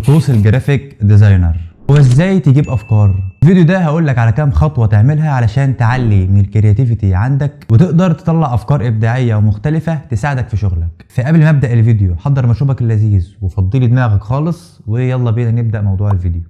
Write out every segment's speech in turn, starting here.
طقوس الجرافيك ديزاينر وازاي تجيب افكار. الفيديو ده هقول لك على كام خطوه تعملها علشان تعلي من الكرياتيفيتي عندك وتقدر تطلع افكار ابداعيه ومختلفه تساعدك في شغلك. فقبل ما ابدا الفيديو حضر مشروبك اللذيذ وفضي دماغك خالص ويلا بينا نبدا موضوع الفيديو.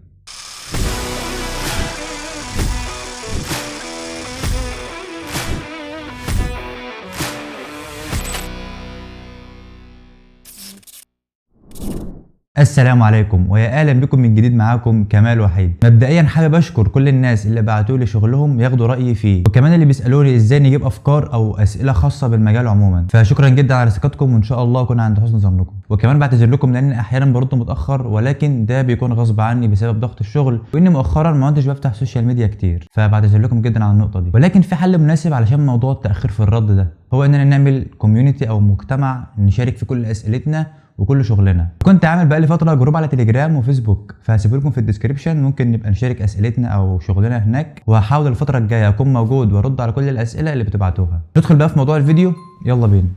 السلام عليكم ويا اهلا بكم من جديد. معاكم كمال وحيد. مبدئيا حابب اشكر كل الناس اللي بعتوا لي شغلهم ياخدوا رايي فيه، وكمان اللي بيسالوني ازاي نجيب افكار او اسئله خاصه بالمجال عموما. فشكرا جدا على ثقتكم وان شاء الله اكون عند حسن ظنكم. وكمان بعتذر لكم لان احيانا برد متاخر، ولكن ده بيكون غصب عني بسبب ضغط الشغل واني مؤخرا ما كنتش بفتح سوشيال ميديا كتير، فبعتذر لكم جدا على النقطه دي. ولكن في حل مناسب علشان موضوع التاخير في الرد ده، هو اننا نعمل كوميونتي او مجتمع نشارك في كل اسئلتنا وكل شغلنا. كنت عامل بقالي فتره جروب على تليجرام وفيسبوك، فهسيب لكم في الديسكربشن، ممكن نبقى نشارك اسئلتنا او شغلنا هناك، وهحاول الفتره الجايه اكون موجود وارد على كل الاسئله اللي بتبعتوها. ندخل بقى في موضوع الفيديو، يلا بينا.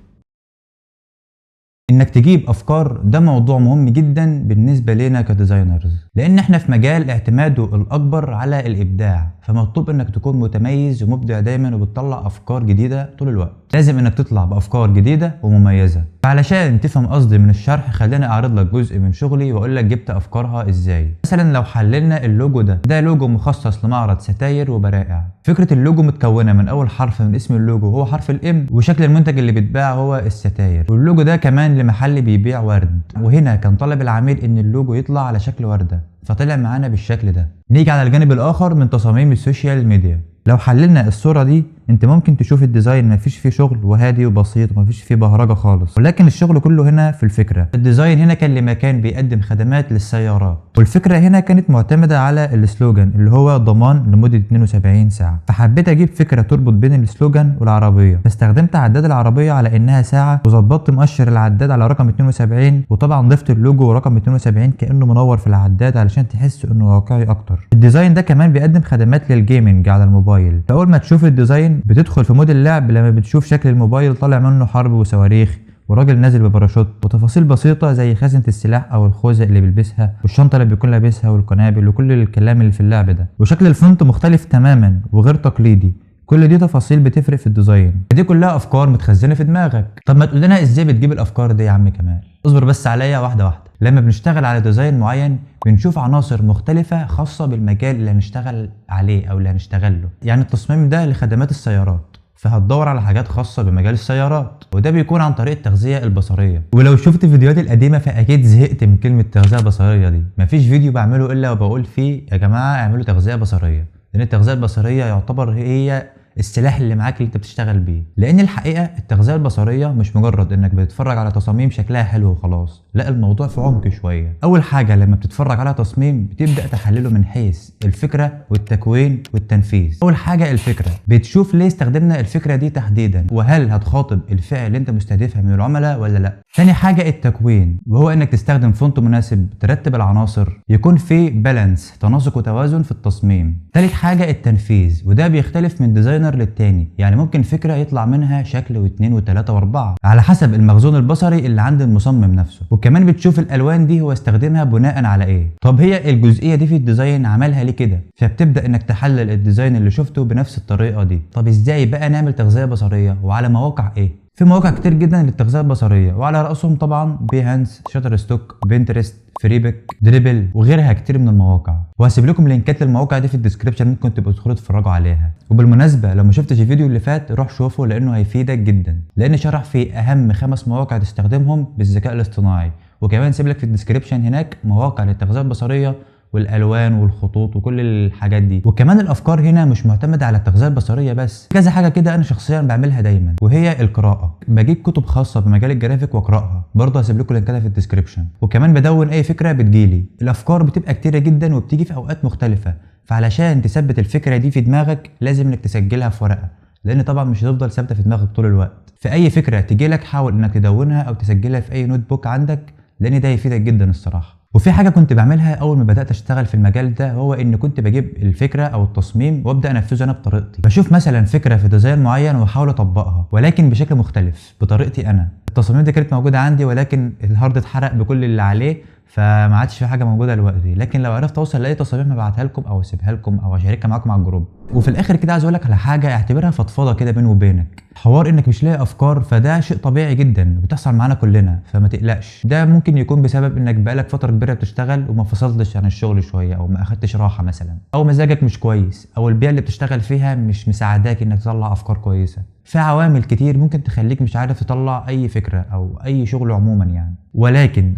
انك تجيب افكار ده موضوع مهم جدا بالنسبه لنا كديزاينرز، لان احنا في مجال اعتماده الاكبر على الابداع، فمطلوب انك تكون متميز ومبدع دايما وبتطلع افكار جديده طول الوقت. لازم انك تطلع بافكار جديده ومميزه. فعلشان تفهم قصدي من الشرح خليني اعرض لك جزء من شغلي واقول لك جبت افكارها ازاي. مثلا لو حللنا اللوجو ده لوجو مخصص لمعرض ستاير وبرائع. فكره اللوجو متكونه من اول حرف من اسم اللوجو هو حرف الام، وشكل المنتج اللي بيتباع هو الستاير، واللوجو ده كمان لمحل بيبيع ورد. وهنا كان طلب العميل ان اللوجو يطلع على شكل ورده، فطلع معانا بالشكل ده. نيجي على الجانب الاخر من تصاميم السوشيال ميديا. لو حللنا الصورة دي انت ممكن تشوف الديزاين مفيش فيه شغل وهادي وبسيط ومفيش فيه بهرجة خالص، ولكن الشغل كله هنا في الفكرة. الديزاين هنا كان لمكان بيقدم خدمات للسيارات، والفكرة هنا كانت معتمدة على السلوجان اللي هو ضمان لمدة 72 ساعة. فحبيت اجيب فكرة تربط بين السلوجان والعربية، فاستخدمت عداد العربية على انها ساعة، وظبطت مؤشر العداد على رقم 72، وطبعا ضفت اللوجو ورقم 72 كأنه منور في العداد علشان تحس انه واقعي اكتر. الديزاين ده كمان بيقدم خدمات للجيمنج على الموبايل. فاول ما تشوف الديزاين بتدخل في مود اللعب لما بتشوف شكل الموبايل طالع منه حرب وصواريخ وراجل نازل بباراشوت، وتفاصيل بسيطه زي خزنه السلاح او الخوذه اللي بيلبسها والشنطه اللي بيكون لابسها والقنابل وكل الكلام اللي في اللعب ده. وشكل الفونت مختلف تماما وغير تقليدي. كل دي تفاصيل بتفرق في الديزاين. دي كلها افكار متخزنه في دماغك. طب ما تقول لنا ازاي بتجيب الافكار دي يا عم كمال؟ اصبر بس عليا واحده واحده. لما بنشتغل على ديزاين معين بنشوف عناصر مختلفة خاصة بالمجال اللي هنشتغل عليه أو اللي هنشتغل له. يعني التصميم ده لخدمات السيارات، فهتدور على حاجات خاصة بمجال السيارات، وده بيكون عن طريق التغذية البصرية. ولو شفت فيديوهاتي القديمة فأكيد زهقت من كلمة تغذية بصرية دي. مفيش فيديو بعمله إلا وبقول فيه يا جماعة اعملوا تغذية بصرية، لأن التغذية البصرية يعتبر هي السلاح اللي معاك اللي انت بتشتغل بيه. لان الحقيقه التغذيه البصريه مش مجرد انك بتتفرج على تصاميم شكلها حلو وخلاص، لا الموضوع في عمق شويه. اول حاجه لما بتتفرج على تصميم بتبدا تحلله من حيث الفكره والتكوين والتنفيذ. اول حاجه الفكره، بتشوف ليه استخدمنا الفكره دي تحديدا، وهل هتخاطب الفئه اللي انت مستهدفها من العملاء ولا لا. ثاني حاجه التكوين، وهو انك تستخدم فونت مناسب، ترتب العناصر، يكون في بالانس تناسق وتوازن في التصميم. ثالث حاجه التنفيذ، وده بيختلف من ديزاينر للتاني. يعني ممكن فكرة يطلع منها شكل واثنين وثلاثة واربعة على حسب المخزون البصري اللي عند المصمم نفسه. وكمان بتشوف الالوان دي هو استخدمها بناء على ايه. طب هي الجزئية دي في الديزاين عملها ليه كده؟ فبتبدأ انك تحلل الديزاين اللي شفته بنفس الطريقة دي. طب ازاي بقى نعمل تغذية بصرية وعلى مواقع ايه؟ في مواقع كتير جدا للتغذية البصرية، وعلى رأسهم طبعا بيهانس، شاتر ستوك، بنترست، فريبك، دريبل، وغيرها كتير من المواقع. وهسيب لكم لينكات للمواقع دي في الديسكربشن، ممكن تبقوا تدخلوا تتفرجوا عليها. وبالمناسبه لو ما شفتش الفيديو اللي فات روح شوفه لانه هيفيدك جدا، لان شرح فيه اهم 5 مواقع تستخدمهم بالذكاء الاصطناعي. وكمان سيب لك في الديسكربشن هناك مواقع للتغذيه البصريه والالوان والخطوط وكل الحاجات دي. وكمان الافكار هنا مش معتمده على التغذيه البصريه بس، كذا حاجه كده انا شخصيا بعملها دايما، وهي القراءه. بجيب كتب خاصه بمجال الجرافيك واقراها، برضه هسيب لكم لينكاتها في الديسكربشن. وكمان بدون اي فكره بتجيلي. الافكار بتبقى كتيره جدا وبتيجي في اوقات مختلفه، فعلشان تثبت الفكره دي في دماغك لازم انك تسجلها في ورقه، لان طبعا مش هتفضل ثابته في دماغك طول الوقت. في اي فكره تجيلك حاول انك تدونها او تسجلها في اي نوت بوك عندك، لان ده يفيدك جدا الصراحه. وفي حاجه كنت بعملها اول ما بدات اشتغل في المجال ده، هو ان كنت بجيب الفكره او التصميم وابدا انفذه انا بطريقتي. بشوف مثلا فكره في ديزاين معين واحاول اطبقها ولكن بشكل مختلف بطريقتي انا. التصاميم دي كانت موجوده عندي ولكن الهارد اتحرق بكل اللي عليه، فما عادش في حاجه موجوده دلوقتي. لكن لو عرفت اوصل لاي تصاميم هبعتها لكم او اسيبها لكم او اشاركها معاكم على الجروب. وفي الاخر كده عايز اقول لك على حاجه اعتبرها فضفضه كده بيني وبينك. حوار انك مش لاقي افكار فده شيء طبيعي جدا بتحصل معانا كلنا، فما تقلقش. ده ممكن يكون بسبب انك بقالك فتره كبيره بتشتغل وما فصلتش عن الشغل شويه، او ما اخدتش راحه مثلا، او مزاجك مش كويس، او البيئه اللي بتشتغل فيها مش مساعداك انك تطلع افكار كويسه. في عوامل كتير ممكن تخليك مش عارف تطلع اي فكره او اي شغل عموما يعني. ولكن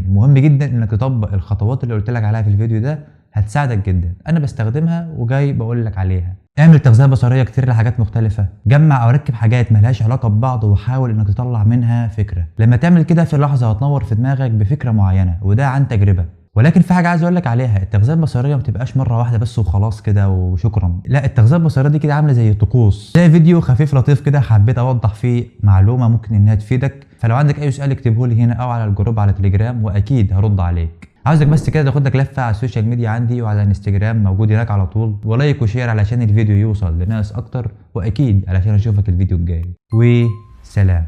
مهم جدا انك تطبق الخطوات اللي قلت لك عليها في الفيديو ده، هتساعدك جدا. انا بستخدمها وجاي بقول لك عليها. اعمل تغذيه بصريه كتير لحاجات مختلفه، جمع او ركب حاجات ملهاش علاقه ببعض وحاول انك تطلع منها فكره. لما تعمل كده في لحظه هتنور في دماغك بفكره معينه، وده عن تجربه. ولكن في حاجه عايز اقول لك عليها، التغذيه البصريه ما بتبقاش مره واحده بس وخلاص كده وشكرا. لا، التغذيه البصريه دي كده عامله زي طقوس. ده فيديو خفيف لطيف كده حبيت اوضح فيه معلومه ممكن انها تفيدك. فلو عندك اي سؤال اكتبه لي هنا او على الجروب على تليجرام واكيد هرد عليك. عاوزك بس كده تاخد لك لفه على السوشيال ميديا عندي وعلى الانستجرام موجود هناك على طول، ولايك وشير علشان الفيديو يوصل لناس اكتر، واكيد علشان اشوفك الفيديو الجاي. وسلام.